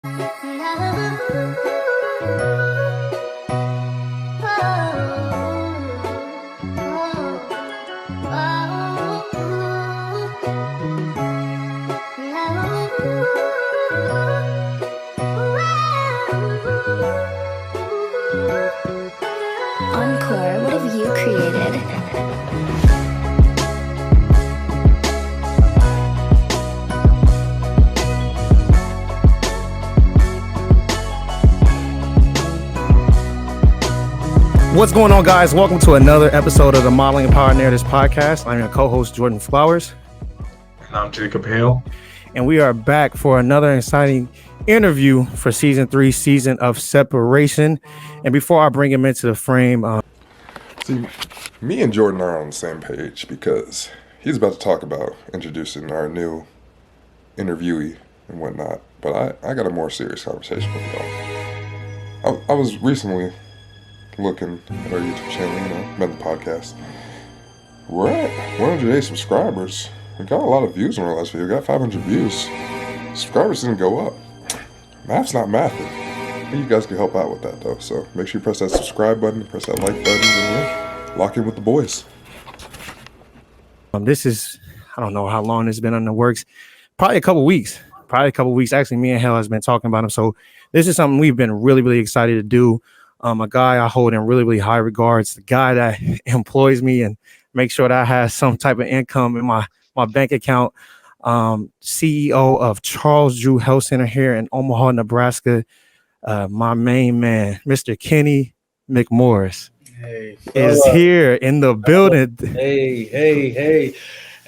Encore, what have you created? What's going on, guys? Welcome to another episode of the Modeling and Power Narratives podcast. I'm your co-host, Jordan Flowers. And I'm Jacob Hale. And we are back for another exciting interview for season 3, season of separation. And before I bring him into the frame, See, me and Jordan are on the same page because he's about to talk about introducing our new interviewee and whatnot. But I got a more serious conversation with y'all. I was recently looking at our YouTube channel, met the podcast. We're at 108 subscribers. We got a lot of views on our last video. We got 500 views. Subscribers didn't go up. Math's not mathing. I think you guys can help out with that, though. So make sure you press that subscribe button, press that like button, and yeah, lock in with the boys. this is, I don't know how long it's been in the works. Probably a couple weeks. Actually, me and Hell has been talking about him. So this is something we've been really, really excited to do. A guy I hold in really, really high regards, the guy that employs me and makes sure that I have some type of income in my bank account. CEO of Charles Drew Health Center here in Omaha, Nebraska. My main man, Mr. Kenny McMorris, is here in the building. Hey,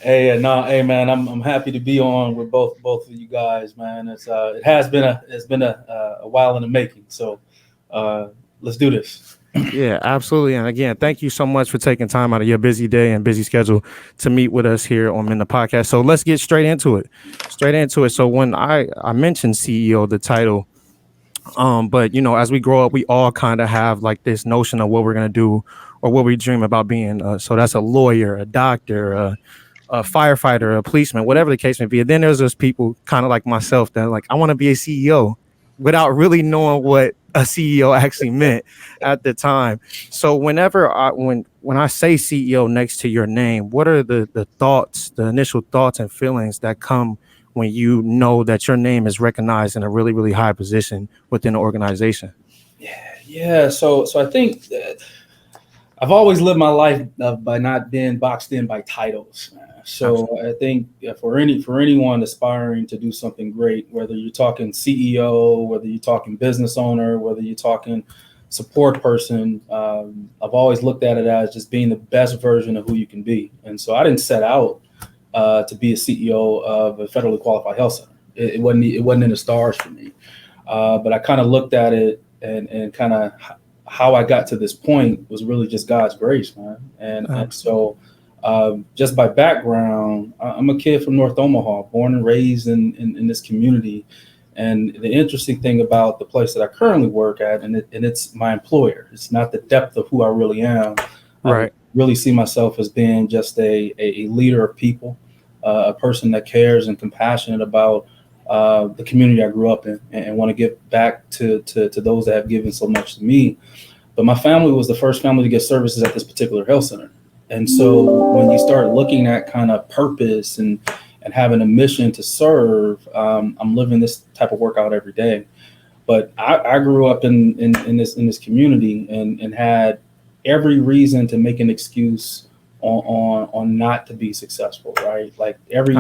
man, I'm happy to be on with both of you guys, man. It's been a while in the making. So let's do this. Yeah, absolutely. And again, thank you so much for taking time out of your busy day and busy schedule to meet with us here on the podcast. So let's get straight into it. So when I mentioned CEO, the title, but as we grow up, we all kind of have like this notion of what we're going to do or what we dream about being. So that's a lawyer, a doctor, a firefighter, a policeman, whatever the case may be. And then there's those people kind of like myself that like, I want to be a CEO without really knowing what a CEO actually meant at the time. So when I say CEO next to your name, what are the thoughts, the initial thoughts and feelings that come when you know that your name is recognized in a really, really high position within the organization? Yeah. So I think that I've always lived my life by not being boxed in by titles. So absolutely. I think for anyone aspiring to do something great, whether you're talking CEO, whether you're talking business owner, whether you're talking support person, I've always looked at it as just being the best version of who you can be. And so I didn't set out to be a CEO of a federally qualified health center. It wasn't in the stars for me. But I kind of looked at it and kind of how I got to this point was really just God's grace, man. And so just by background, I'm a kid from North Omaha, born and raised in this community. And the interesting thing about the place that I currently work at, and it's my employer, it's not the depth of who I really am. Right. I really see myself as being just a leader of people, a person that cares and compassionate about the community I grew up in and want to give back to those that have given so much to me. But my family was the first family to get services at this particular health center. And so when you start looking at kind of purpose and having a mission to serve, I'm living this type of work out every day. But I grew up in this community and had every reason to make an excuse on not to be successful, right? Like every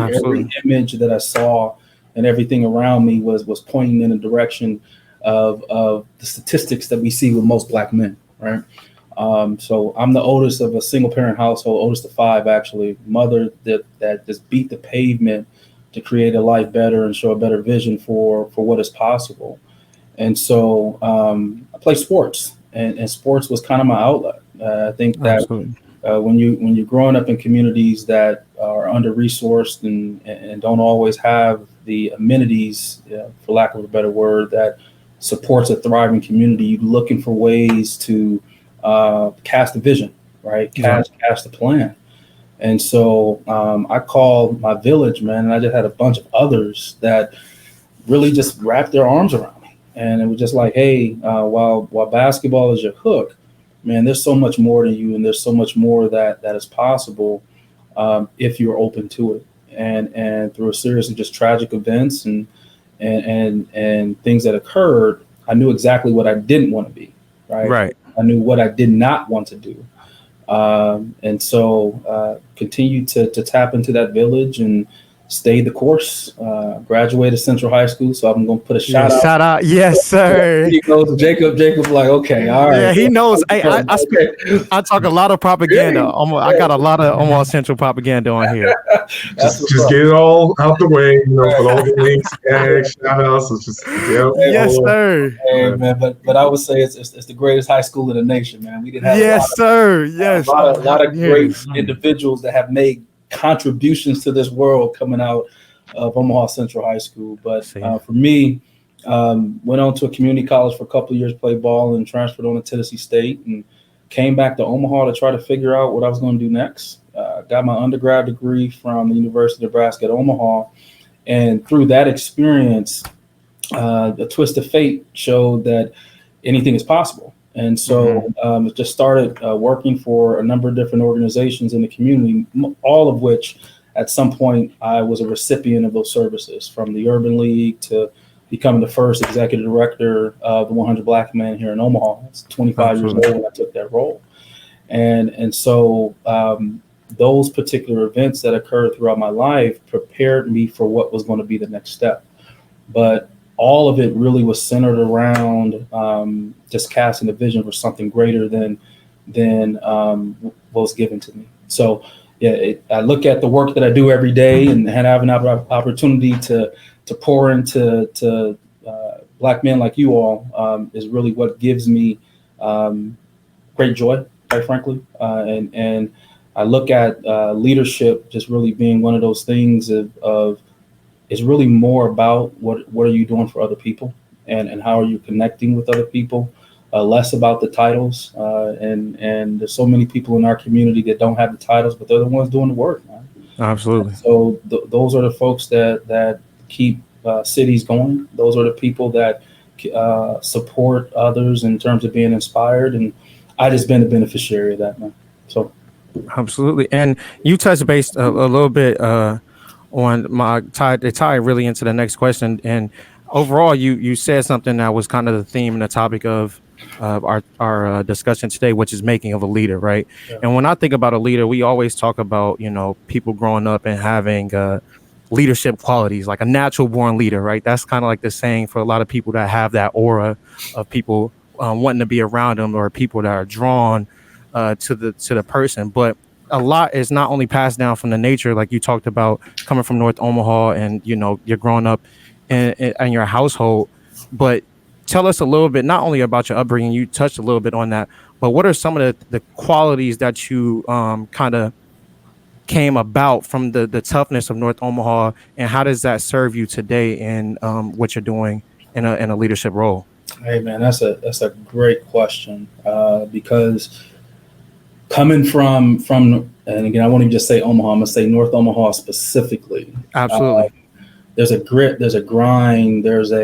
image that I saw and everything around me was pointing in a direction of the statistics that we see with most Black men, right? So I'm the oldest of a single parent household, oldest of 5 actually. Mother that just beat the pavement to create a life better and show a better vision for what is possible. And so I play sports, and sports was kind of my outlet. I think that when you're growing up in communities that are under-resourced and don't always have the amenities, for lack of a better word, that supports a thriving community, you're looking for ways to cast a vision, right? Cast a plan. And so I called my village, man, and I just had a bunch of others that really just wrapped their arms around me. And it was just like, hey, while basketball is your hook, man, there's so much more to you, and there's so much more that is possible if you're open to it. And through a series of just tragic events and things that occurred, I knew exactly what I didn't want to be. Right. I knew what I did not want to do. And so continue to tap into that village and stay the course. Graduated Central High School, so I'm going to put a shout out. Shout out, yes, sir. He goes to Jacob. Jacob, like, okay, all right. Yeah, he knows. Hey, I talk a lot of propaganda. I got a lot of Omaha Central propaganda on here. just get it all out the way. You know, put all the links, tags, shout outs. Just yes, sir. Hey, man, but I would say it's the greatest high school in the nation, man. We didn't have a lot of great individuals that have made contributions to this world coming out of Omaha Central High School. But for me, went on to a community college for a couple of years, played ball, and transferred on to Tennessee State, and came back to Omaha to try to figure out what I was going to do next. Got my undergrad degree from the University of Nebraska at Omaha, and through that experience, the twist of fate showed that anything is possible. And so just started working for a number of different organizations in the community, all of which at some point I was a recipient of those services, from the Urban League to becoming the first executive director of the 100 Black Men here in Omaha. It's 25 years old when I took that role. And so those particular events that occurred throughout my life prepared me for what was going to be the next step. But all of it really was centered around just casting a vision for something greater than what was given to me. So I look at the work that I do every day and have an opportunity to pour into Black men like you all is really what gives me great joy, quite frankly. And I look at leadership just really being one of those things of it's really more about what are you doing for other people and how are you connecting with other people, less about the titles. And there's so many people in our community that don't have the titles, but they're the ones doing the work, man. Absolutely. And so those are the folks that keep cities going. Those are the people that support others in terms of being inspired. And I just been the beneficiary of that, man. So. Absolutely. And you touched base a little bit on my tie really into the next question. And overall, you said something that was kind of the theme and the topic of our discussion today, which is making of a leader, right? Yeah. And when I think about a leader, we always talk about, people growing up and having leadership qualities, like a natural born leader, right? That's kind of like the saying for a lot of people that have that aura of people wanting to be around them, or people that are drawn to the person. But a lot is not only passed down from the nature, like you talked about, coming from North Omaha, and you're growing up in your household. But tell us a little bit, not only about your upbringing, you touched a little bit on that, but what are some of the qualities that you kind of came about from the toughness of North Omaha, and how does that serve you today in what you're doing in a leadership role? Hey man, that's a great question, because coming from, and again, I won't even just say Omaha, I'm gonna say North Omaha specifically. Absolutely. There's a grit, there's a grind, there's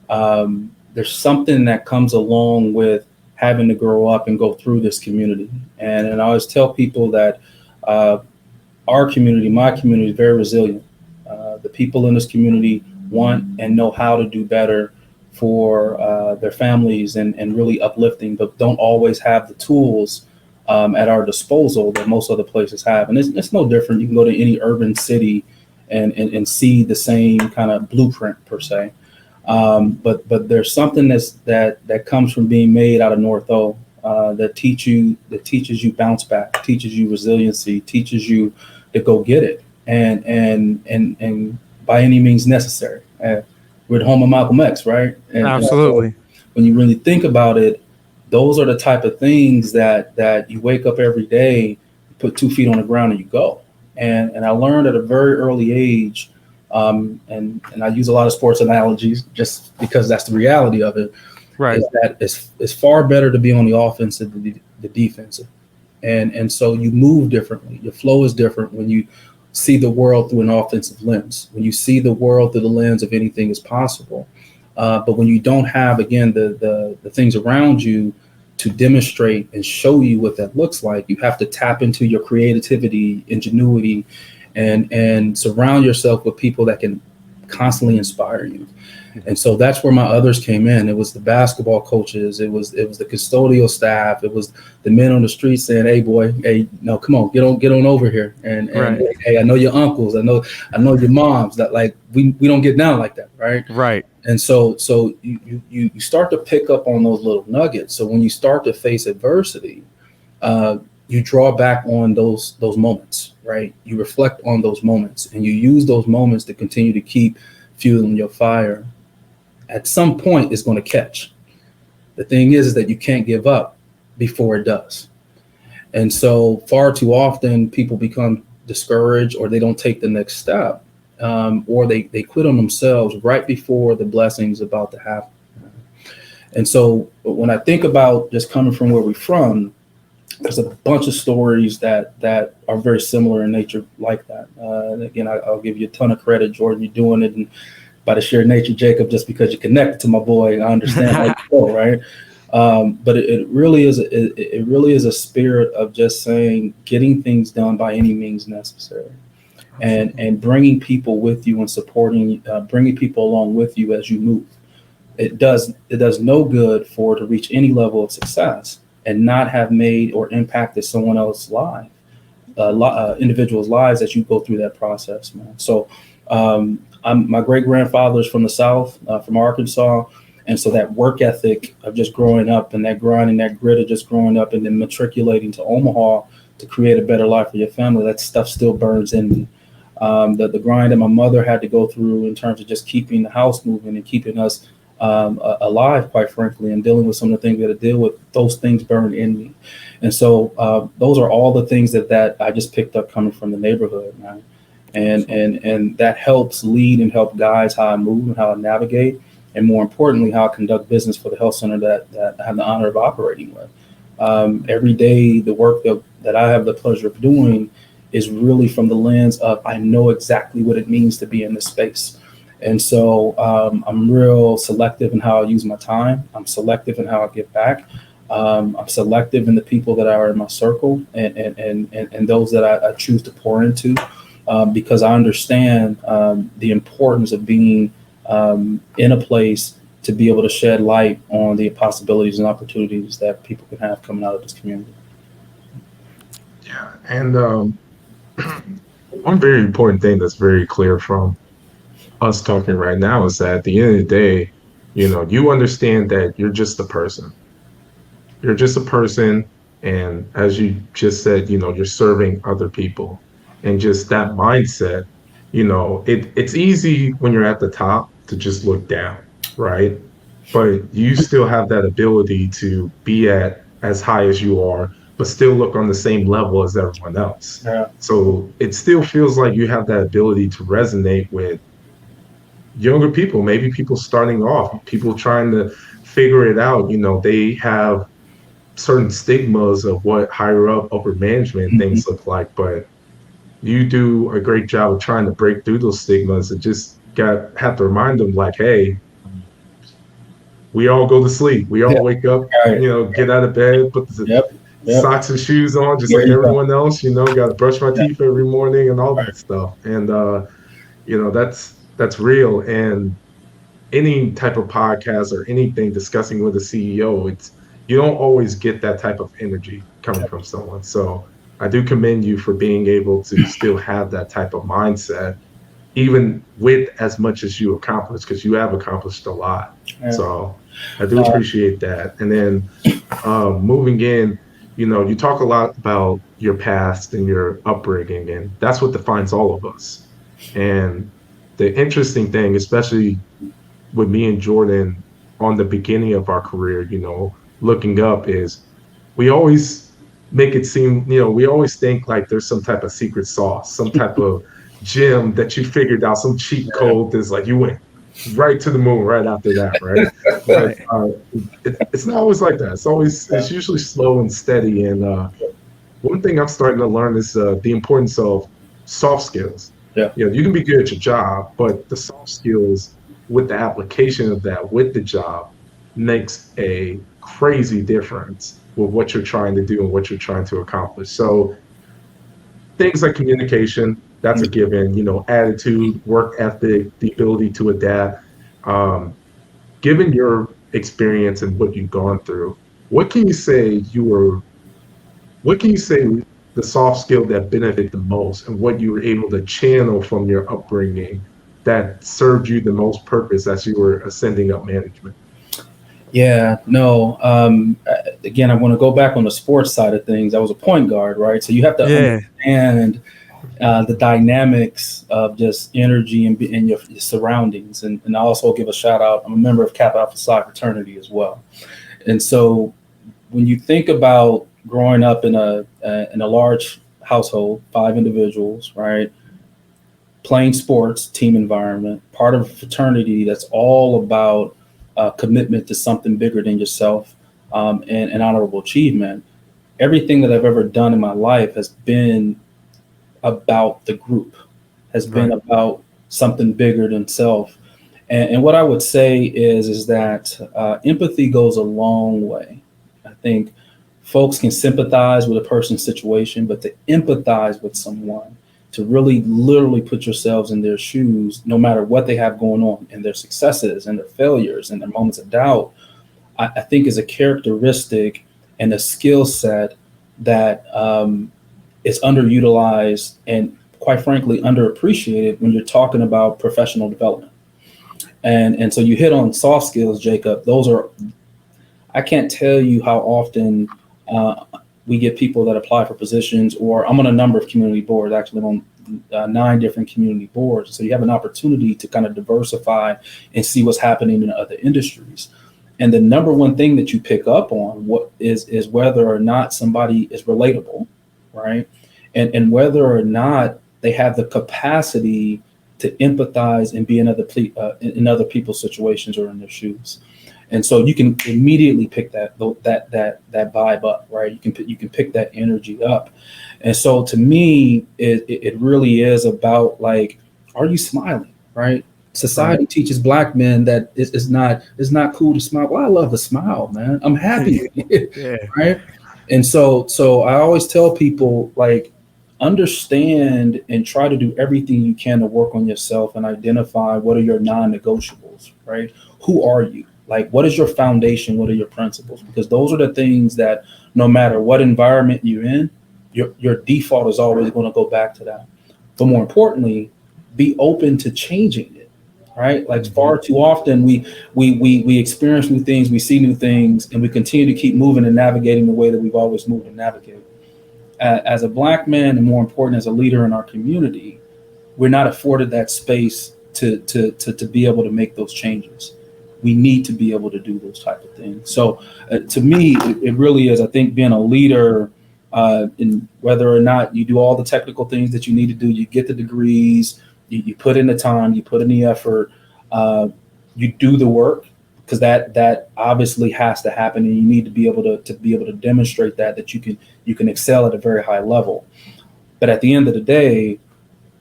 something that comes along with having to grow up and go through this community. And I always tell people that our community, my community, is very resilient. The people in this community want and know how to do better for their families and really uplifting, but don't always have the tools at our disposal that most other places have. And it's no different. You can go to any urban city and see the same kind of blueprint per se. But there's something that comes from being made out of North O that teaches you bounce back, teaches you resiliency, teaches you to go get it, and by any means necessary. We're the home of Malcolm X, right? And absolutely. So when you really think about it, those are the type of things that you wake up every day, put 2 feet on the ground, and you go. And I learned at a very early age, and I use a lot of sports analogies just because that's the reality of it. Right. Is that it's far better to be on the offensive than the defensive. And so you move differently. Your flow is different when you see the world through an offensive lens, when you see the world through the lens of anything is possible. But when you don't have, again, the things around you to demonstrate and show you what that looks like, you have to tap into your creativity, ingenuity, and surround yourself with people that can constantly inspire you. And so that's where my others came in. It was the basketball coaches. It was the custodial staff. It was the men on the street saying, "Hey, boy, hey, no, come on, get on over here." And Right. hey, I know your uncles. I know your moms. That, like, we don't get down like that, right? Right. And so you start to pick up on those little nuggets. So when you start to face adversity, you draw back on those moments, right? You reflect on those moments, and you use those moments to continue to keep fueling your fire. At some point, it's going to catch. The thing is that you can't give up before it does. And so far too often, people become discouraged, or they don't take the next step, or they quit on themselves right before the blessing's about to happen. And so when I think about just coming from where we're from, there's a bunch of stories that are very similar in nature like that. And again, I'll give you a ton of credit, Jordan. You're doing it, and by the sheer nature, Jacob, just because you're connected to my boy, I understand how you feel, right? But it really is a spirit of just saying, getting things done by any means necessary, and bringing people with you and supporting, bringing people along with you as you move. It does no good to reach any level of success and not have made or impacted someone else's life, individuals' lives as you go through that process, man. So my great grandfather's from the South, from Arkansas. And so that work ethic of just growing up, and that grind and that grit of just growing up and then matriculating to Omaha to create a better life for your family, that stuff still burns in me. The grind that my mother had to go through in terms of just keeping the house moving and keeping us alive, quite frankly, and dealing with some of the things we had to deal with, those things burn in me. And so those are all the things that I just picked up coming from the neighborhood, man. And that helps lead and help guides how I move and how I navigate, and more importantly, how I conduct business for the health center that I have the honor of operating with. Every day, the work that I have the pleasure of doing is really from the lens of, I know exactly what it means to be in this space. And so I'm real selective in how I use my time. I'm selective in how I give back. I'm selective in the people that are in my circle, and those that I choose to pour into, because I understand the importance of being in a place to be able to shed light on the possibilities and opportunities that people can have coming out of this community. Yeah, and one very important thing that's very clear from us talking right now is that at the end of the day, you understand that you're just a person. You're just a person, and as you just said, you're serving other people, and just that mindset. It's easy when you're at the top to just look down, right? But you still have that ability to be at as high as you are, but still look on the same level as everyone else. Yeah. So it still feels like you have that ability to resonate with younger people, maybe people starting off, people trying to figure it out. They have certain stigmas of what higher up, upper management things look like, but you do a great job of trying to break through those stigmas, and just have to remind them, like, hey, we all go to sleep. We all wake up, get out of bed, put the socks and shoes on, just like everyone else, got to brush my teeth every morning and all that stuff. And, that's real. And any type of podcast or anything discussing with a CEO, you don't always get that type of energy coming from someone. So I do commend you for being able to still have that type of mindset, even with as much as you accomplished, because you have accomplished a lot. Yeah. So I do appreciate that. And then moving in, you talk a lot about your past and your upbringing, and that's what defines all of us. And the interesting thing, especially with me and Jordan on the beginning of our career, looking up, is we always make it seem, we always think like there's some type of secret sauce, some type of gem that you figured out, some cheat code that's like you went right to the moon right after that, right? But it's not always like that. It's usually slow and steady. And one thing I'm starting to learn is the importance of soft skills. Yeah. You can be good at your job, but the soft skills with the application of that with the job makes a crazy difference with what you're trying to do and what you're trying to accomplish. So things like communication, that's a given, attitude, work ethic, the ability to adapt. Given your experience and what you've gone through, what can you say the soft skill that benefited the most and what you were able to channel from your upbringing that served you the most purpose as you were ascending up management? Yeah, no. Again, I want to go back on the sports side of things. I was a point guard, right? So you have to understand the dynamics of just energy and your surroundings. And I also give a shout out. I'm a member of Kappa Alpha Psi fraternity as well. And so when you think about growing up in a large household, 5 individuals, right? Playing sports, team environment, part of a fraternity that's all about commitment to something bigger than yourself, and honorable achievement. Everything that I've ever done in my life has been about the group, has been about something bigger than self. And what I would say is that empathy goes a long way. I think folks can sympathize with a person's situation, but to empathize with someone, to really literally put yourselves in their shoes, no matter what they have going on and their successes and their failures and their moments of doubt, I think is a characteristic and a skill set that is underutilized and quite frankly underappreciated when you're talking about professional development. And so you hit on soft skills, Jacob. Those are, I can't tell you how often we get people that apply for positions, or I'm on a number of community boards, actually I'm on 9 different community boards. So you have an opportunity to kind of diversify and see what's happening in other industries. And the number one thing that you pick up on what is whether or not somebody is relatable, right? And whether or not they have the capacity to empathize and be in other people's situations or in their shoes. And so you can immediately pick that vibe up, right? You can pick that energy up. And so to me, it really is about, like, are you smiling, right? Society teaches Black men that it's not cool to smile. Well, I love to smile, man. I'm happy, right? And so I always tell people, like, understand and try to do everything you can to work on yourself and identify what are your non-negotiables, right? Who are you? Like, what is your foundation? What are your principles? Because those are the things that no matter what environment you're in, your default is always going to go back to that. But more importantly, be open to changing it, right? Like, far too often we experience new things, we see new things, and we continue to keep moving and navigating the way that we've always moved and navigated. As a Black man, and more important, as a leader in our community, we're not afforded that space to be able to make those changes. We need to be able to do those type of things. So to me, it really is, I think, being a leader, in whether or not you do all the technical things that you need to do, you get the degrees, you put in the time, you put in the effort, you do the work, because that obviously has to happen, and you need to be able to demonstrate that you can excel at a very high level. But at the end of the day,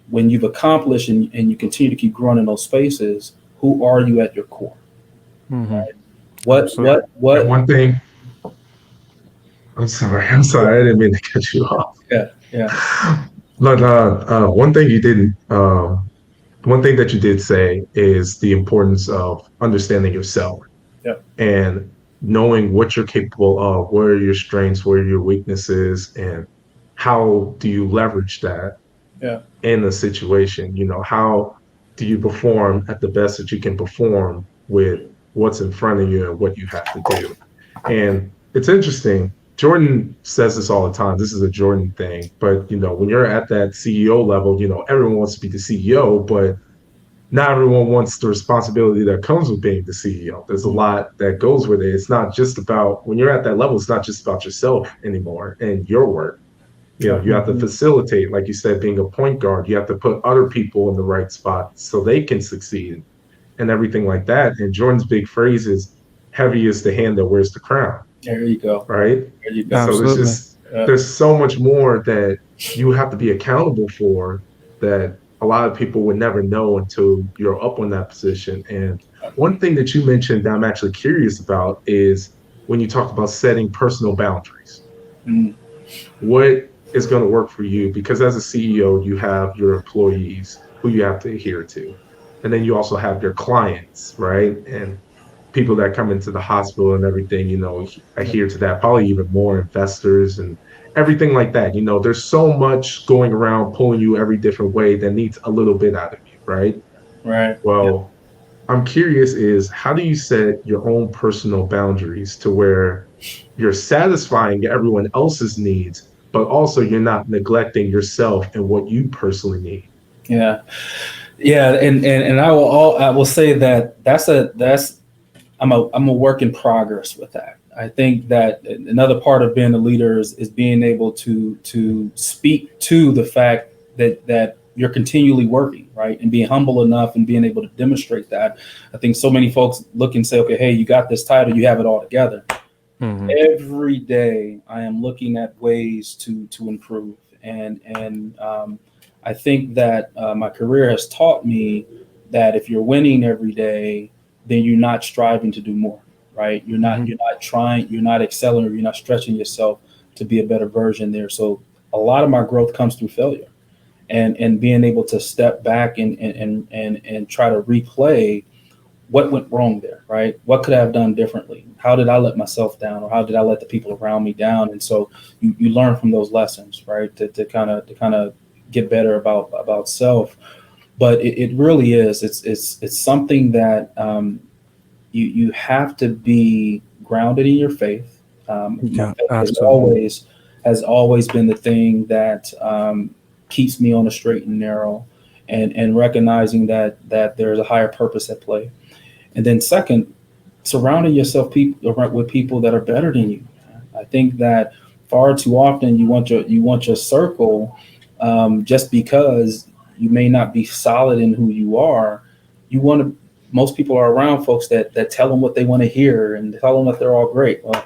when you've accomplished and you continue to keep growing in those spaces, who are you at your core? Right? What? And one thing. I'm sorry. I didn't mean to cut you off. Yeah. But one thing that you did say is the importance of understanding yourself. Yep. And knowing what you're capable of, where are your strengths, where are your weaknesses, and how do you leverage that in a situation? How do you perform at the best that you can perform with what's in front of you and what you have to do? And it's interesting. Jordan says this all the time. This is a Jordan thing. But, when you're at that CEO level, everyone wants to be the CEO, but not everyone wants the responsibility that comes with being the CEO. There's a lot that goes with it. It's not just about, when you're at that level, it's not just about yourself anymore and your work. You have to facilitate, like you said, being a point guard. You have to put other people in the right spot so they can succeed and everything like that. And Jordan's big phrase is, heavy is the hand that wears the crown. There you go. Right? There you go. So there's so much more that you have to be accountable for that a lot of people would never know until you're up on that position. And one thing that you mentioned that I'm actually curious about is when you talked about setting personal boundaries. Mm. What is going to work for you? Because as a CEO, you have your employees who you have to adhere to. And then you also have your clients, right? And people that come into the hospital and everything, adhere to that, probably even more investors and everything like that. There's so much going around pulling you every different way that needs a little bit out of you, right? Right. Well, I'm curious is how do you set your own personal boundaries to where you're satisfying everyone else's needs, but also you're not neglecting yourself and what you personally need? Yeah. Yeah. And I will say that I'm a work in progress with that. I think that another part of being a leader is being able to speak to the fact that you're continually working, right? And being humble enough and being able to demonstrate that. I think so many folks look and say, okay, hey, you got this title, you have it all together. Mm-hmm. Every day I am looking at ways to improve. And I think that my career has taught me that if you're winning every day, then you're not striving to do more, right? You're not trying, you're not excelling, or you're not stretching yourself to be a better version there. So a lot of my growth comes through failure, and being able to step back and try to replay what went wrong there, right? What could I have done differently? How did I let myself down, or how did I let the people around me down? And so you learn from those lessons, right? To kind of get better about self. But it really is. It's something that you have to be grounded in your faith. My faith has always been the thing that keeps me on the straight and narrow, and recognizing that there's a higher purpose at play. And then second, surrounding yourself with people that are better than you. I think that far too often you want your circle, just because you may not be solid in who you are. Most people are around folks that tell them what they want to hear and tell them that they're all great. Well,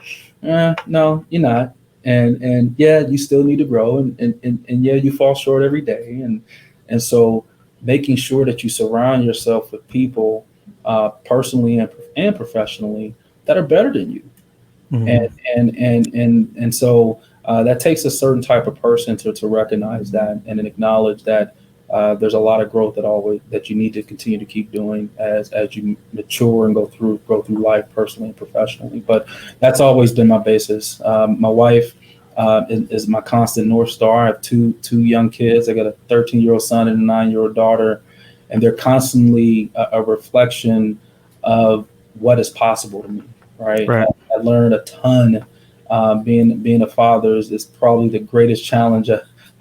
no, you're not. And yeah, you still need to grow, and yeah, you fall short every day. And so making sure that you surround yourself with people, personally and professionally, that are better than you. Mm-hmm. And so that takes a certain type of person to recognize that and then acknowledge that there's a lot of growth that you need to continue to keep doing as you mature and go through life personally and professionally. But that's always been my basis. My wife is my constant North Star. I have two young kids. I got a 13-year-old son and a 9-year-old daughter, and they're constantly a reflection of what is possible to me. Right. I learned a ton. Being a father is probably the greatest challenge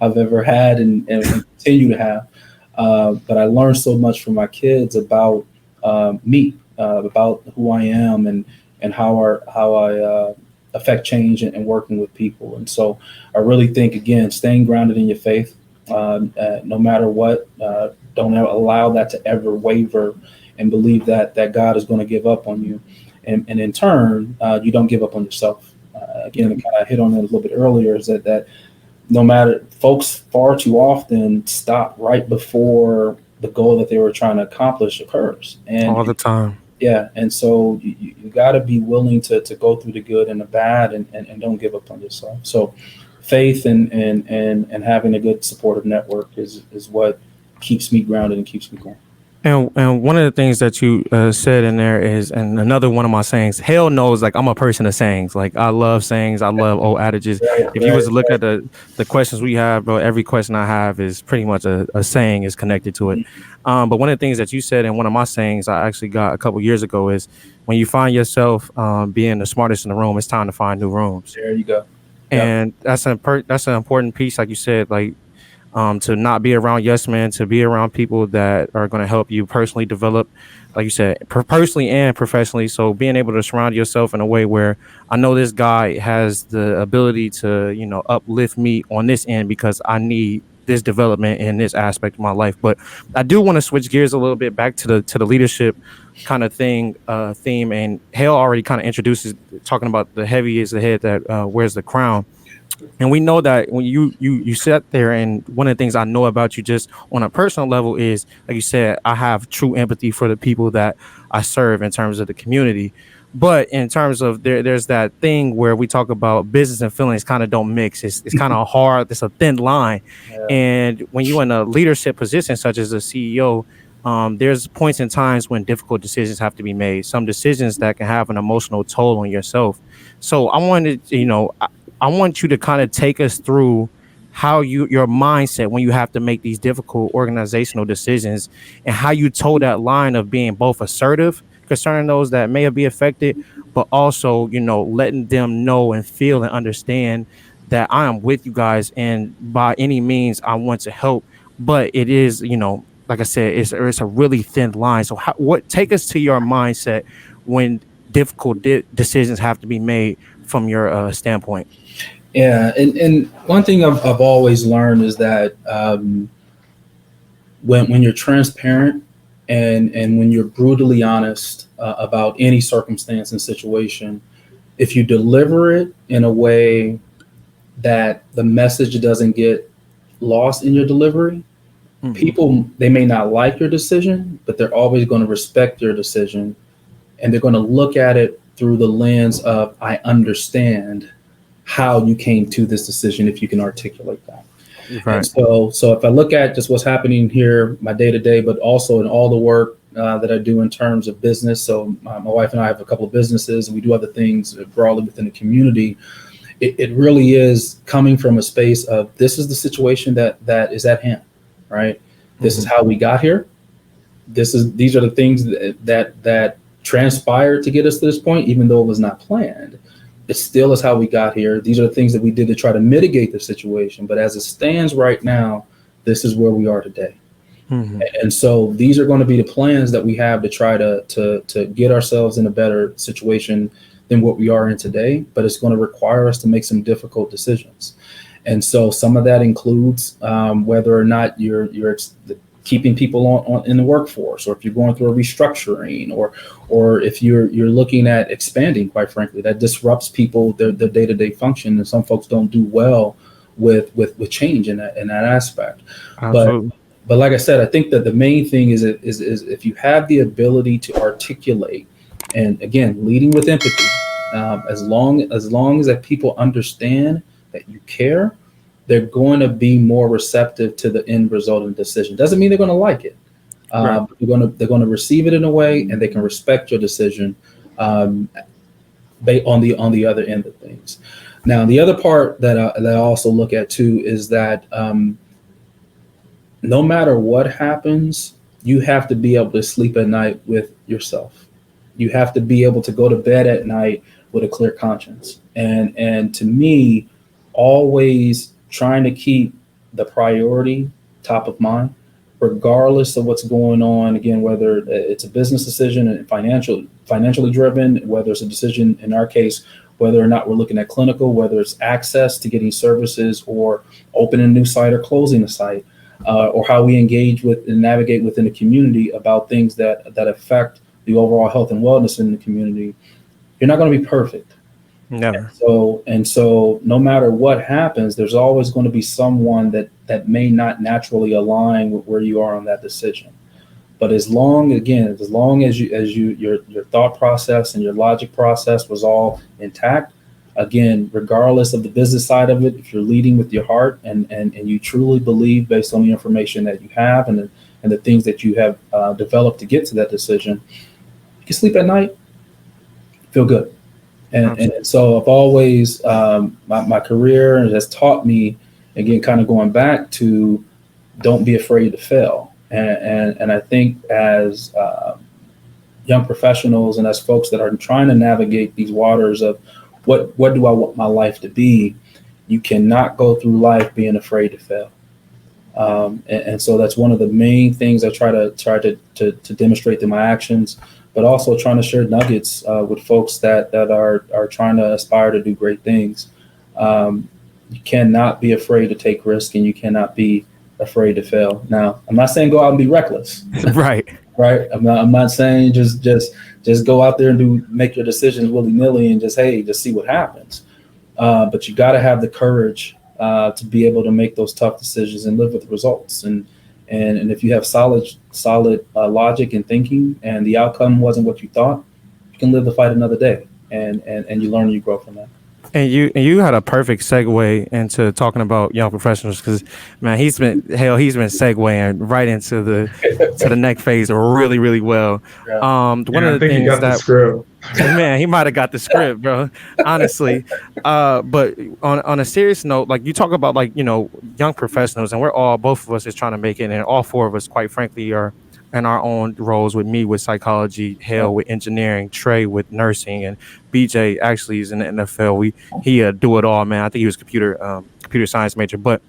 I've ever had and continue to have. But I learned so much from my kids about me, about who I am, and how I affect change and working with people. And so I really think, again, staying grounded in your faith, no matter what, don't allow that to ever waver, and believe that God is going to give up on you. And in turn, you don't give up on yourself. Again, I kind of hit on it a little bit earlier, is that no matter, folks far too often stop right before the goal that they were trying to accomplish occurs. And all the time. Yeah. And so you got to be willing to go through the good and the bad, and don't give up on yourself. So faith and having a good supportive network is what keeps me grounded and keeps me going. And one of the things that you said in there is, and another one of my sayings, hell knows, like, I'm a person of sayings. Like, I love sayings. I love old adages. If you was to look at the questions we have, bro, every question I have is pretty much a saying is connected to it. But one of the things that you said in one of my sayings I actually got a couple years ago is, when you find yourself being the smartest in the room, it's time to find new rooms. There you go. And that's an important piece, like you said, like, to not be around yes men, to be around people that are going to help you personally develop, like you said, personally and professionally. So being able to surround yourself in a way where I know this guy has the ability to, uplift me on this end, because I need this development in this aspect of my life. But I do want to switch gears a little bit back to the leadership kind of theme. And Hale already kind of introduces, talking about the heavy is the head that wears the crown. And we know that when you sit there, and one of the things I know about you just on a personal level is, like you said, I have true empathy for the people that I serve in terms of the community. But in terms of there's that thing where we talk about business and feelings kind of don't mix. It's kind of hard. It's a thin line. Yeah. And when you're in a leadership position, such as a CEO, there's points and times when difficult decisions have to be made. Some decisions that can have an emotional toll on yourself. So I wanted, I want you to kind of take us through how your mindset when you have to make these difficult organizational decisions, and how you toe that line of being both assertive concerning those that may be affected, but also, letting them know and feel and understand that I am with you guys, and by any means I want to help. But it is, like I said, it's a really thin line. So take us to your mindset when difficult decisions have to be made from your standpoint. Yeah, and one thing I've always learned is that when you're transparent and when you're brutally honest about any circumstance and situation, if you deliver it in a way that the message doesn't get lost in your delivery, people, they may not like your decision, but they're always going to respect your decision, and they're going to look at it through the lens of, I understand how you came to this decision, if you can articulate that. Right. And so if I look at just what's happening here, my day to day, but also in all the work that I do in terms of business. So my wife and I have a couple of businesses, and we do other things broadly within the community. It really is coming from a space of, this is the situation that is at hand, right? This is how we got here. These are the things that transpired to get us to this point, even though it was not planned. It still is how we got here. These are the things that we did to try to mitigate the situation. But as it stands right now, this is where we are today. And so these are going to be the plans that we have to try to get ourselves in a better situation than what we are in today. But it's going to require us to make some difficult decisions. And so some of that includes whether or not you're keeping people on in the workforce, or if you're going through a restructuring, or if you're looking at expanding, quite frankly, that disrupts people, their day-to-day function. And some folks don't do well with change in that aspect. But like I said, I think that the main thing is if you have the ability to articulate, and again, leading with empathy, as long as that people understand that you care, they're going to be more receptive to the end result of the decision. Doesn't mean they're going to like it. Right. They're going to receive it in a way, and they can respect your decision on the other end of things. Now, the other part that I also look at too is that no matter what happens, you have to be able to sleep at night with yourself. You have to be able to go to bed at night with a clear conscience. And to me, always trying to keep the priority top of mind, regardless of what's going on. Again, whether it's a business decision and financially driven, whether it's a decision, in our case, whether or not we're looking at clinical, whether it's access to getting services, or opening a new site or closing a site, or how we engage with and navigate within the community about things that affect the overall health and wellness in the community. You're not going to be perfect. Never. And so no matter what happens, there's always going to be someone that may not naturally align with where you are on that decision. But as long as your thought process and your logic process was all intact, again, regardless of the business side of it, if you're leading with your heart and you truly believe, based on the information that you have and the things that you have developed to get to that decision, you can sleep at night, feel good. And so I've always, my career has taught me, again, kind of going back to, don't be afraid to fail. And I think as young professionals and as folks that are trying to navigate these waters of what do I want my life to be, you cannot go through life being afraid to fail. And so that's one of the main things I try to demonstrate through my actions, but also trying to share nuggets with folks that are trying to aspire to do great things. You cannot be afraid to take risk, and you cannot be afraid to fail. Now, I'm not saying go out and be reckless. Right. I'm not saying just go out there and make your decisions willy-nilly and just see what happens. but you got to have the courage to be able to make those tough decisions and live with the results. And if you have solid logic and thinking, and the outcome wasn't what you thought, you can live the fight another day, and you learn and you grow from that. And you had a perfect segue into talking about young professionals, because man, he's been segueing right into the next phase really, really well. Yeah. One of the things got that the script. man, he might have got the script, bro. Honestly, but on a serious note, like you talk about, like, you know, young professionals, and both of us is trying to make it, and all four of us, quite frankly, are in our own roles. With me with psychology, Hale with engineering, Trey with nursing, and BJ actually is in the NFL. He do it all, man. I think he was computer science major. But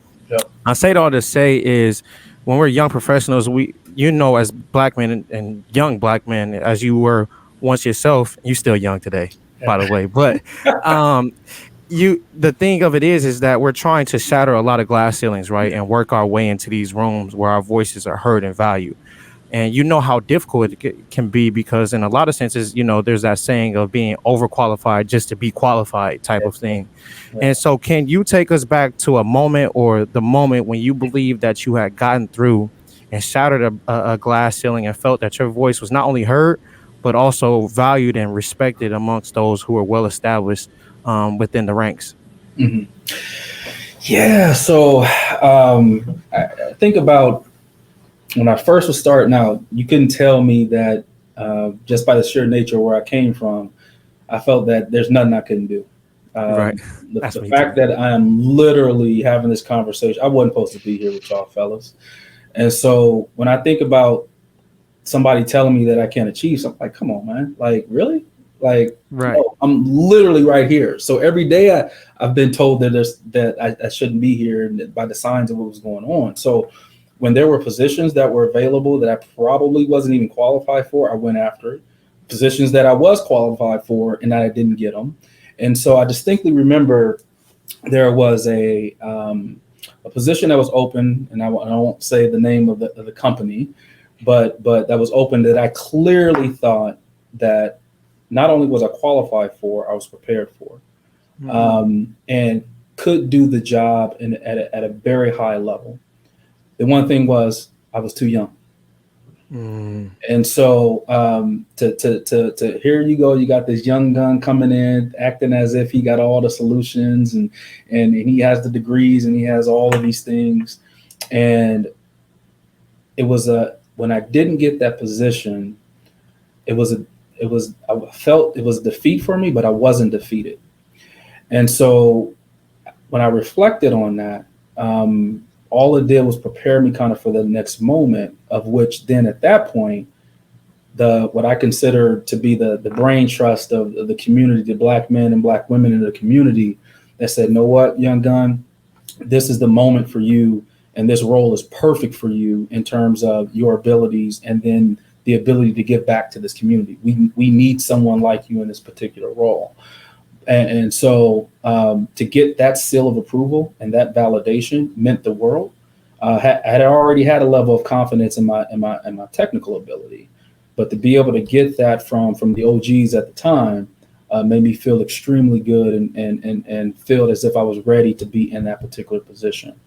I say it all to say is, when we're young professionals, as black men and young black men, as you were once yourself, you still young today, by the way. But the thing of it is that we're trying to shatter a lot of glass ceilings, right, and work our way into these rooms where our voices are heard and valued. And you know how difficult it can be, because in a lot of senses, you know, there's that saying of being overqualified just to be qualified type of thing. And so can you take us back to a moment, or the moment when you believed that you had gotten through and shattered a glass ceiling and felt that your voice was not only heard, but also valued and respected amongst those who are well established within the ranks? Mm-hmm. Yeah. So I think about when I first was starting out, you couldn't tell me that just by the sheer nature of where I came from, I felt that there's nothing I couldn't do. Right. The fact that I am literally having this conversation, I wasn't supposed to be here with y'all fellas. And so when I think about somebody telling me that I can't achieve something, like, come on, man, like, really? Like, right. No, I'm literally right here. So every day I've been told that I shouldn't be here, and by the signs of what was going on. So when there were positions that were available that I probably wasn't even qualified for, I went after it. Positions that I was qualified for and I didn't get them. And so I distinctly remember there was a position that was open, and I won't say the name of the company, but that was open, that I clearly thought that not only was I qualified for, I was prepared for, and could do the job at a very high level. The one thing was I was too young. And so to here you go, you got this young gun coming in, acting as if he got all the solutions, and he has the degrees and he has all of these things. And it was when I didn't get that position, I felt it was defeat for me, but I wasn't defeated. And so when I reflected on that, all it did was prepare me kind of for the next moment, of which then at that point, what I consider to be the brain trust of the community, the black men and black women in the community, that said, know what, young gun, this is the moment for you, and this role is perfect for you in terms of your abilities, and then the ability to give back to this community. We need someone like you in this particular role. And so to get that seal of approval and that validation meant the world. I had already had a level of confidence in my technical ability, but to be able to get that from the OGs at the time made me feel extremely good, and feel as if I was ready to be in that particular position.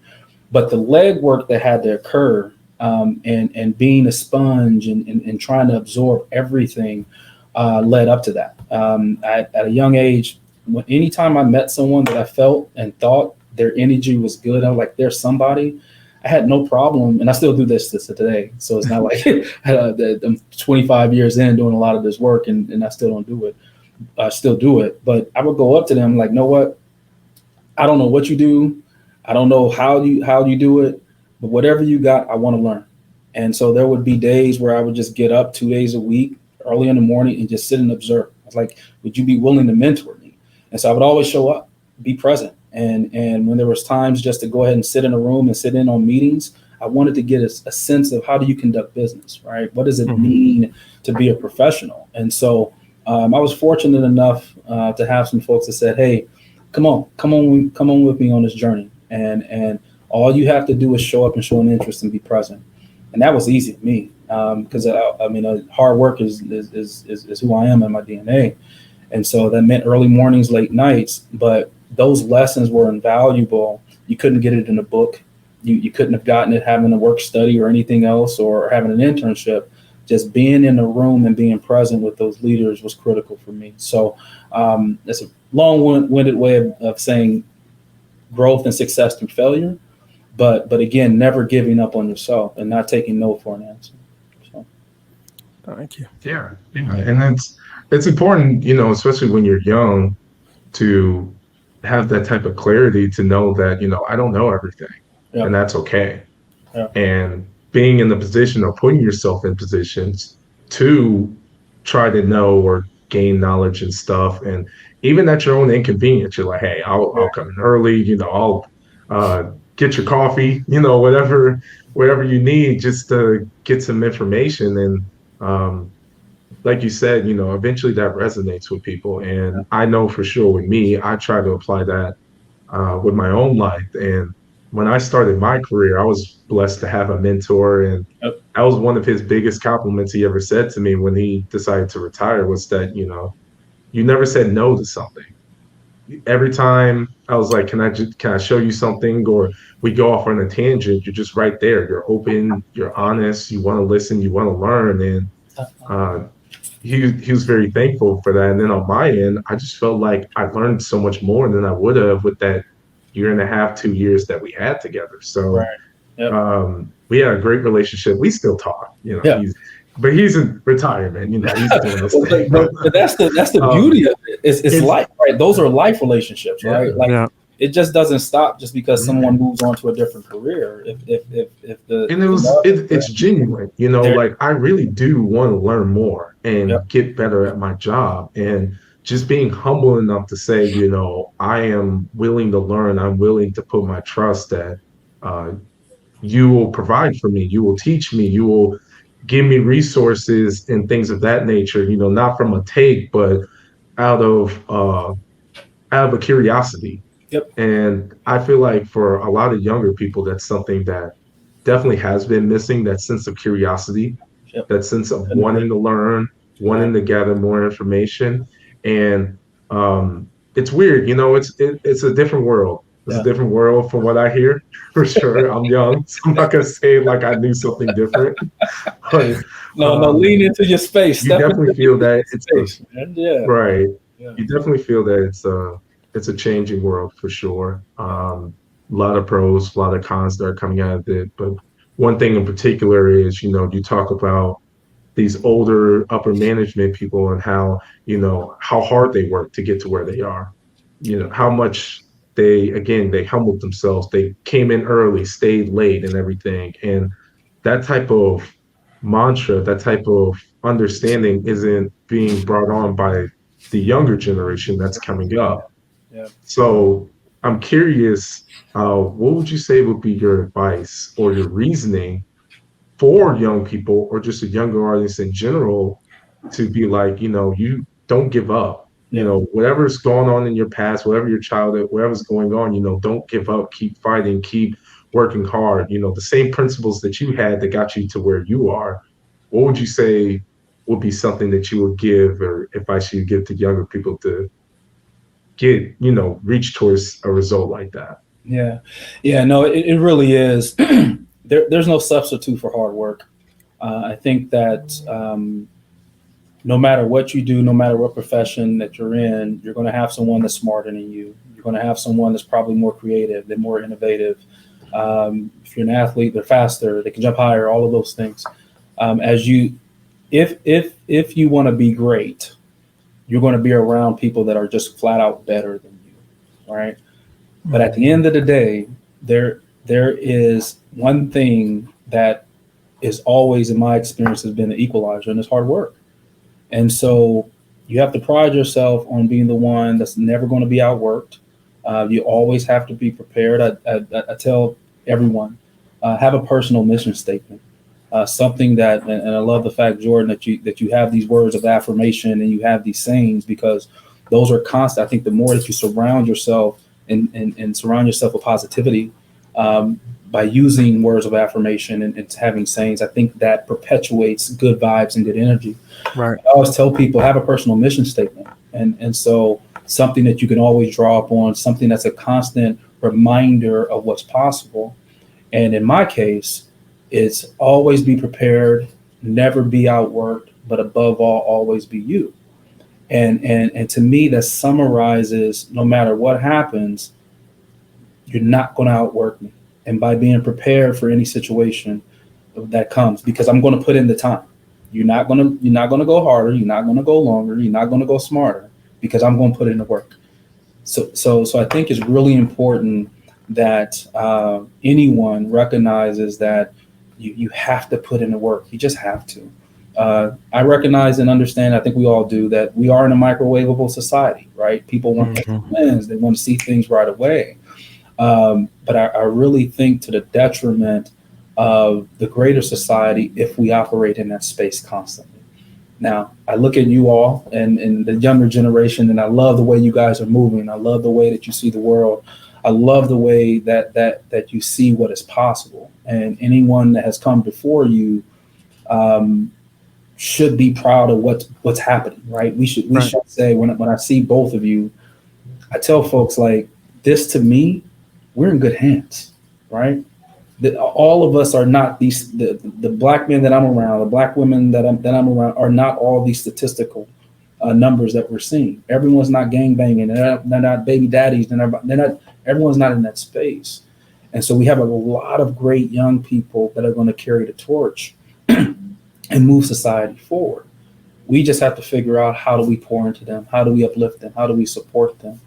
But the legwork that had to occur, and being a sponge and trying to absorb everything led up to that. At a young age, anytime I met someone that I felt and thought their energy was good, I was like, there's somebody. I had no problem, and I still do this today. So it's not like I'm 25 years in doing a lot of this work, and I still don't do it. I still do it, but I would go up to them like, know what? I don't know what you do. I don't know how you do it, but whatever you got, I want to learn. And so there would be days where I would just get up 2 days a week, early in the morning, and just sit and observe. I was like, would you be willing to mentor me? And so I would always show up, be present. And when there was times just to go ahead and sit in a room and sit in on meetings, I wanted to get a sense of, how do you conduct business, right? What does it mean to be a professional? And so I was fortunate enough to have some folks that said, hey, come on with me on this journey. And all you have to do is show up and show an interest and be present. And that was easy to me, because hard work is who I am in my DNA. And so that meant early mornings, late nights. But those lessons were invaluable. You couldn't get it in a book. You couldn't have gotten it having a work study or anything else, or having an internship. Just being in the room and being present with those leaders was critical for me. So it's a long-winded way of saying growth and success through failure, but again, never giving up on yourself and not taking no for an answer. So. Thank you. Yeah, and it's important, especially when you're young, to have that type of clarity to know that I don't know everything, and that's okay. Yeah. And being in the position or putting yourself in positions to try to know or gain knowledge and stuff, and even at your own inconvenience, you're like, hey, I'll come in early, I'll get your coffee, whatever you need just to get some information. And like you said, eventually that resonates with people. And I know for sure with me, I try to apply that with my own life. And when I started my career, I was blessed to have a mentor, and that was one of his biggest compliments he ever said to me when he decided to retire, was that, you never said no to something. Every time I was like, can I show you something? Or we go off on a tangent, you're just right there. You're open, you're honest, you want to listen, you want to learn. And he was very thankful for that. And then on my end, I just felt like I learned so much more than I would have with that year and a half, 2 years that we had together. So we had a great relationship. We still talk, but he's in retirement, he's doing this thing. But that's the beauty of it. It's life, right? Those are life relationships, right? It just doesn't stop just because someone moves on to a different career. It's genuine, like I really do want to learn more and get better at my job, and just being humble enough to say, I am willing to learn. I'm willing to put my trust that you will provide for me. You will teach me. You will give me resources and things of that nature, not from a take, but out of a curiosity. Yep. And I feel like for a lot of younger people, that's something that definitely has been missing, that sense of curiosity, that sense of wanting to learn, wanting to gather more information. And it's weird, it's a different world. It's a different world from what I hear, for sure. I'm young, so I'm not going to say like I knew something different. But, no, lean into your space. You definitely feel that it's right. Yeah. You definitely feel that it's a changing world for sure. A lot of pros, a lot of cons that are coming out of it. But one thing in particular is, you talk about these older upper management people and how hard they work to get to where they are, how much they humbled themselves. They came in early, stayed late and everything. And that type of mantra, that type of understanding isn't being brought on by the younger generation that's coming up. Yeah. So I'm curious, what would you say would be your advice or your reasoning for young people or just a younger audience in general to be like, you don't give up. Whatever's going on in your past, whatever your childhood, whatever's going on, don't give up, keep fighting, keep working hard. The same principles that you had that got you to where you are. What would you say would be something that you would give or advice you give to younger people to get, reach towards a result like that? Yeah. No, it really is. There's no substitute for hard work. I think that no matter what you do, no matter what profession that you're in, you're going to have someone that's smarter than you. You're going to have someone that's probably more creative, they're more innovative. If you're an athlete, they're faster, they can jump higher, all of those things. If you want to be great, you're going to be around people that are just flat out better than you, right? But at the end of the day, there is one thing that is always, in my experience, has been the equalizer, and it's hard work. And so you have to pride yourself on being the one that's never going to be outworked. You always have to be prepared. I tell everyone, have a personal mission statement, something that, and I love the fact, Jordan, that you have these words of affirmation and you have these sayings, because those are constant. I think the more that you surround yourself and surround yourself with positivity, by using words of affirmation and having sayings, I think that perpetuates good vibes and good energy. Right. I always tell people, have a personal mission statement. And so something that you can always draw upon, something that's a constant reminder of what's possible. And in my case, it's always be prepared, never be outworked, but above all, always be you. And to me, that summarizes, no matter what happens, you're not going to outwork me. And by being prepared for any situation that comes, because I'm going to put in the time. You're not going to go harder. You're not going to go longer. You're not going to go smarter, because I'm going to put in the work. So I think it's really important that anyone recognizes that you have to put in the work. You just have to. I recognize and understand, I think we all do, that we are in a microwavable society, right? People want wins. They want to see things right away. But I really think to the detriment of the greater society if we operate in that space constantly. Now, I look at you all and the younger generation, and I love the way you guys are moving. I love the way that you see the world. I love the way that you see what is possible. And anyone that has come before you should be proud of what's happening, right? We should say, when I see both of you, I tell folks, like, this to me, we're in good hands, right? All of us are not these, the black men that I'm around, the black women that I'm around are not all these statistical numbers that we're seeing. Everyone's not gangbanging. They're not baby daddies. Everyone's not in that space. And so we have a lot of great young people that are going to carry the torch and move society forward. We just have to figure out, how do we pour into them? How do we uplift them? How do we support them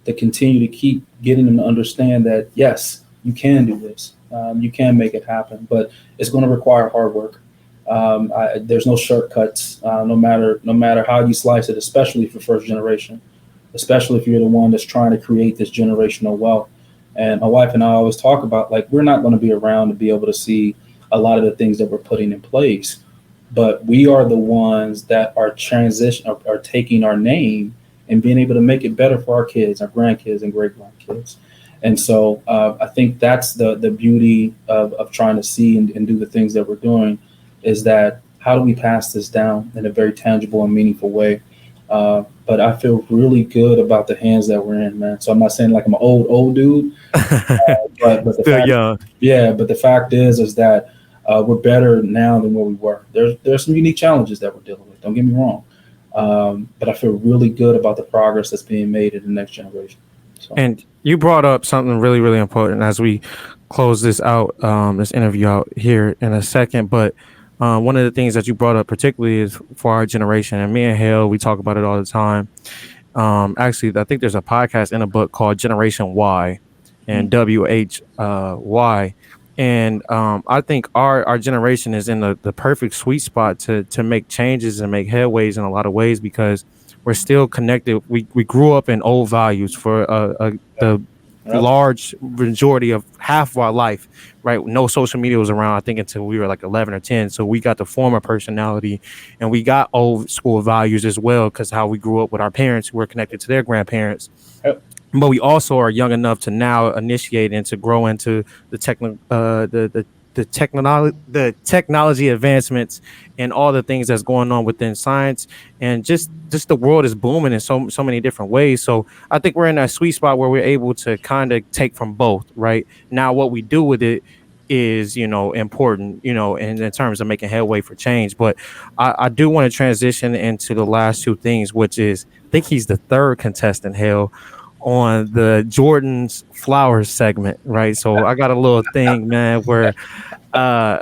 to continue to keep getting them to understand that, yes, you can do this. You can make it happen, but it's going to require hard work. There's no shortcuts, no matter how you slice it, especially for first generation, especially if you're the one that's trying to create this generational wealth. And my wife and I always talk about, like, we're not going to be around to be able to see a lot of the things that we're putting in place, but we are the ones that are taking our name and being able to make it better for our kids, our grandkids, and great grandkids. And so I think that's the beauty of trying to see and do the things that we're doing, is that how do we pass this down in a very tangible and meaningful way? But I feel really good about the hands that we're in, man. So I'm not saying like I'm an old dude, but the Still fact, young. yeah. But the fact is that we're better now than where we were. There's some unique challenges that we're dealing with. Don't get me wrong, but I feel really good about the progress that's being made in the next generation. So. And you brought up something really, really important as we close this out, this interview out here in a second. But one of the things that you brought up particularly is for our generation, and me and Hale, we talk about it all the time. Actually, I think there's a podcast in a book called Generation Y and WHY. And I think our generation is in the perfect sweet spot to make changes and make headways in a lot of ways, because we're still connected. We grew up in old values for the large majority of half of our life, right? No social media was around, I think, until we were like 11 or 10. So we got to form a personality, and we got old school values as well, because how we grew up with our parents who were connected to their grandparents. Yep. But we also are young enough to now initiate and to grow into the technology advancements and all the things that's going on within science, and just the world is booming in so many different ways. So I think we're in that sweet spot where we're able to kind of take from both. Right now, what we do with it is, important, in terms of making headway for change. But I do want to transition into the last two things, which is, I think he's the third contestant, Hale, on the Jordan's Flowers segment, right? So I got a little thing, man, where I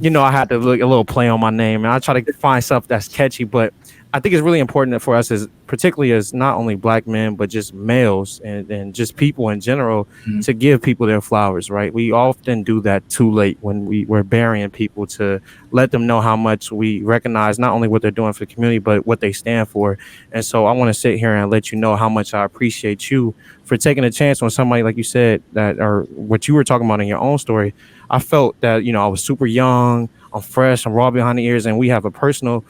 had to look a little play on my name, and I try to find stuff that's catchy. But I think it's really important for us, as particularly as not only black men, but just males and just people in general, to give people their flowers, right? We often do that too late when we're burying people, to let them know how much we recognize not only what they're doing for the community, but what they stand for. And so I want to sit here and let you know how much I appreciate you for taking a chance on somebody, like you said, that, or what you were talking about in your own story. I felt that, I was super young, I'm fresh, I'm raw behind the ears, and we have a personal,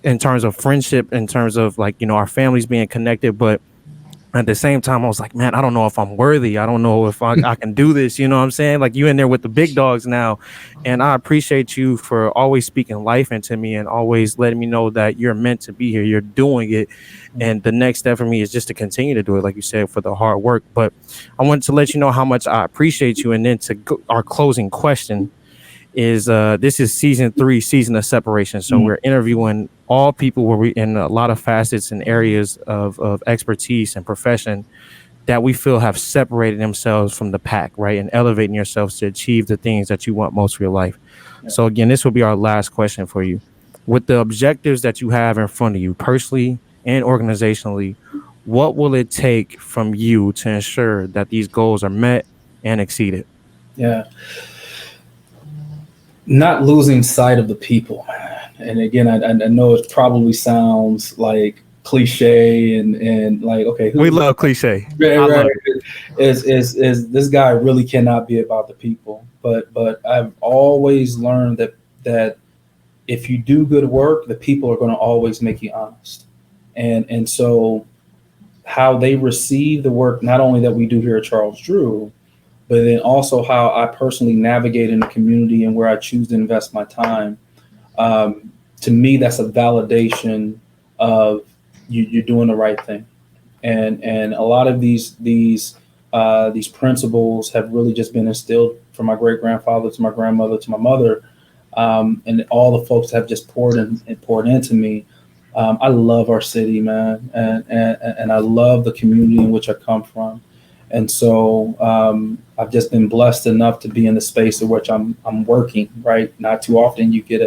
in terms of friendship, in terms of like, our families being connected. But At the same time, I was like, man, I don't know if I'm worthy. I don't know if I can do this. You know what I'm saying? Like, you in there with the big dogs now. And I appreciate you for always speaking life into me and always letting me know that you're meant to be here. You're doing it. And the next step for me is just to continue to do it, like you said, for the hard work. But I wanted to let you know how much I appreciate you. And then to go, our closing question is this is season 3, season of separation. So we're interviewing all people where we in a lot of facets and areas of expertise and profession that we feel have separated themselves from the pack, right? And elevating yourselves to achieve the things that you want most for your life. So again, this will be our last question for you. With the objectives that you have in front of you, personally and organizationally, what will it take from you to ensure that these goals are met and exceeded? Yeah. Not losing sight of the people. And again, I know it probably sounds like cliche and like, okay, We love cliche. right, I love right. Is this guy really cannot be about the people? But I've always learned that if you do good work, the people are going to always make you honest. And so how they receive the work, not only that we do here at Charles Drew, but then also how I personally navigate in the community and where I choose to invest my time. To me, that's a validation of you're doing the right thing. And a lot of these principles have really just been instilled from my great grandfather to my grandmother to my mother, and all the folks have just poured into me. I love our city, man, and I love the community in which I come from. And so I've just been blessed enough to be in the space in which I'm working, right? Not too often you get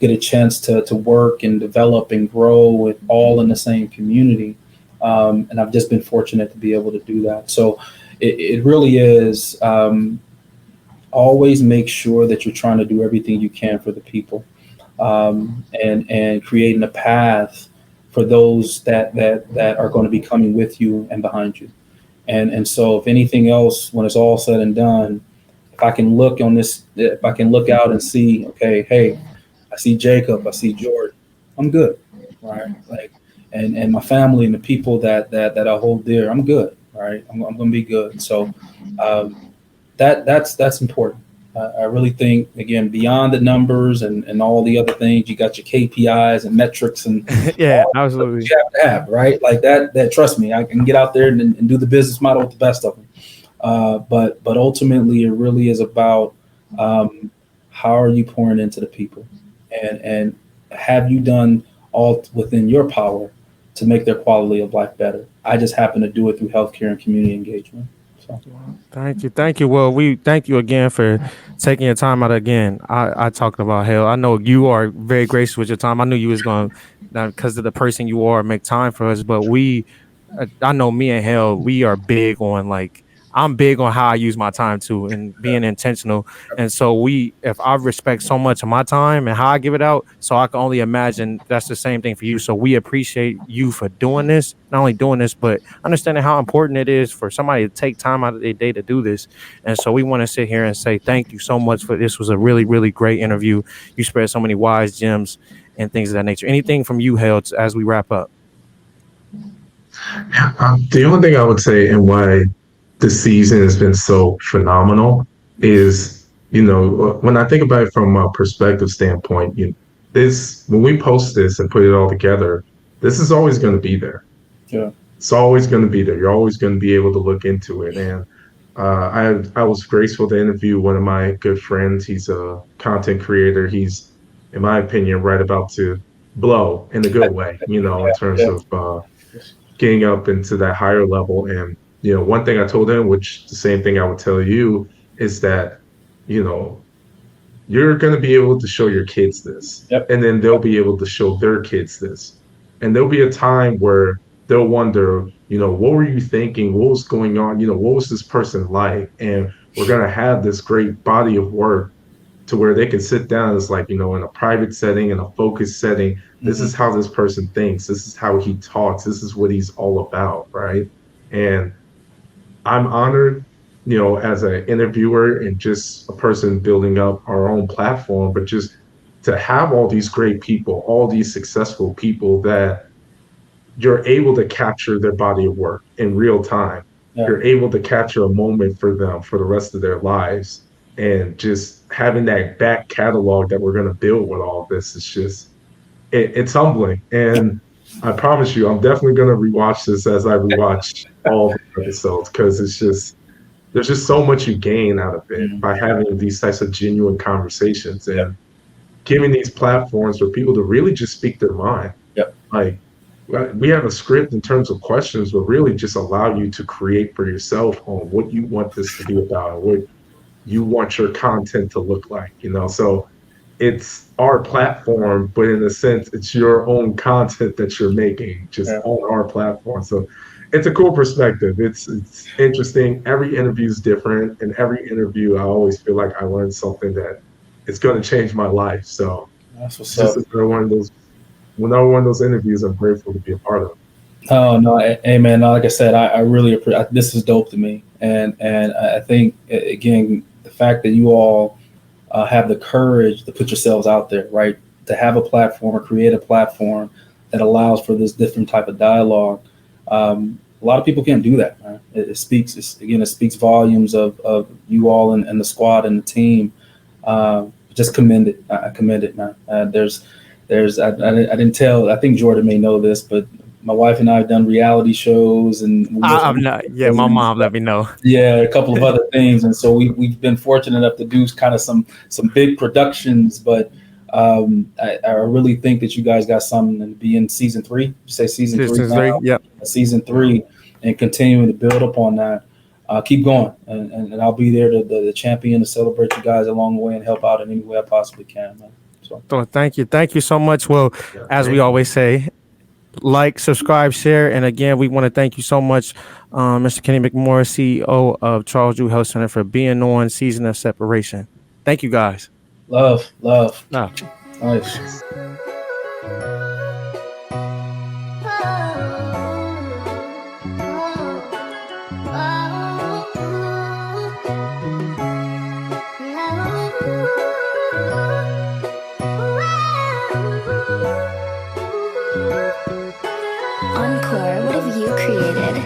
a chance to work and develop and grow with all in the same community. And I've just been fortunate to be able to do that. So it really is always make sure that you're trying to do everything you can for the people, and creating a path for those that are going to be coming with you and behind you. And so if anything else, when it's all said and done, if I can look out and see, okay, hey, I see Jacob, I see Jordan, I'm good, right? Like, and my family and the people that I hold dear, I'm good, right? I'm going to be good. So that's important. I really think, again, beyond the numbers and all the other things, you got your KPIs and metrics and Yeah, absolutely. you have to have, right? Like that trust me, I can get out there and do the business model with the best of them. But ultimately, it really is about how are you pouring into the people, and have you done all within your power to make their quality of life better? I just happen to do it through healthcare and community engagement. So. Thank you. Well, we thank you again for taking your time out again. I talked about hell. I know you are very gracious with your time. I knew you was going because of the person you are make time for us. But I know me and Hell, we are big on like I'm big on how I use my time too and being intentional. And so if I respect so much of my time and how I give it out, so I can only imagine that's the same thing for you. So we appreciate you for doing this, not only doing this, but understanding how important it is for somebody to take time out of their day to do this. And so we want to sit here and say thank you so much for this. Was a really, really great interview. You spread so many wise gems and things of that nature. Anything from you, Hell, as we wrap up? The only thing I would say and why this season has been so phenomenal is, when I think about it from a perspective standpoint, when we post this and put it all together, this is always going to be there. Yeah. It's always going to be there. You're always going to be able to look into it. And I was graceful to interview one of my good friends. He's a content creator. He's, in my opinion, right about to blow in a good way, in terms of getting up into that higher level. And one thing I told him, which the same thing I would tell you, is that, you're going to be able to show your kids this, and then they'll be able to show their kids this. And there'll be a time where they'll wonder, what were you thinking? What was going on? What was this person like? And we're going to have this great body of work to where they can sit down. It's like, in a private setting, in a focused setting, this is how this person thinks. This is how he talks. This is what he's all about, right? And I'm honored, as an interviewer and just a person building up our own platform, but just to have all these great people, all these successful people that you're able to capture their body of work in real time. Yeah. You're able to capture a moment for them for the rest of their lives. And just having that back catalog that we're going to build with all this is just, it's humbling. And I promise you, I'm definitely going to rewatch this as I rewatch all the episodes, because it's just, there's just so much you gain out of it by having these types of genuine conversations and giving these platforms for people to really just speak their mind. Yep. Like, we have a script in terms of questions, but really just allow you to create for yourself on what you want this to be about, what you want your content to look like, you know? So it's our platform, but in a sense, it's your own content that you're making just on our platform. So it's a cool perspective. It's interesting. Every interview is different, and every interview, I always feel like I learned something that it's going to change my life. So That's what's just up. another one of those interviews I'm grateful to be a part of. Oh no, hey man, like I said, I really appreciate. This is dope to me, and I think again the fact that you all have the courage to put yourselves out there, right? To have a platform or create a platform that allows for this different type of dialogue. A lot of people can't do that, man. It speaks volumes of you all and the squad and the team. Just commend it. I commend it, man. I didn't tell. I think Jordan may know this, but my wife and I have done reality shows, and I'm not. Yeah, my mom let me know. Yeah, a couple of other things, and so we've been fortunate enough to do kind of some big productions. But I really think that you guys got something to be in season 3. You say season 3 now? Yep. Season 3, and continuing to build upon that. Keep going, and I'll be there to champion, to celebrate you guys along the way and help out in any way I possibly can, man. So thank you so much. Well, as we always say, like, subscribe, share, and again, we want to thank you so much, Mr. Kenny McMorris, CEO of Charles Drew Health Center, for being on Season of Separation. Thank you, guys. Love. Nah. Nice. Encore, what have you created?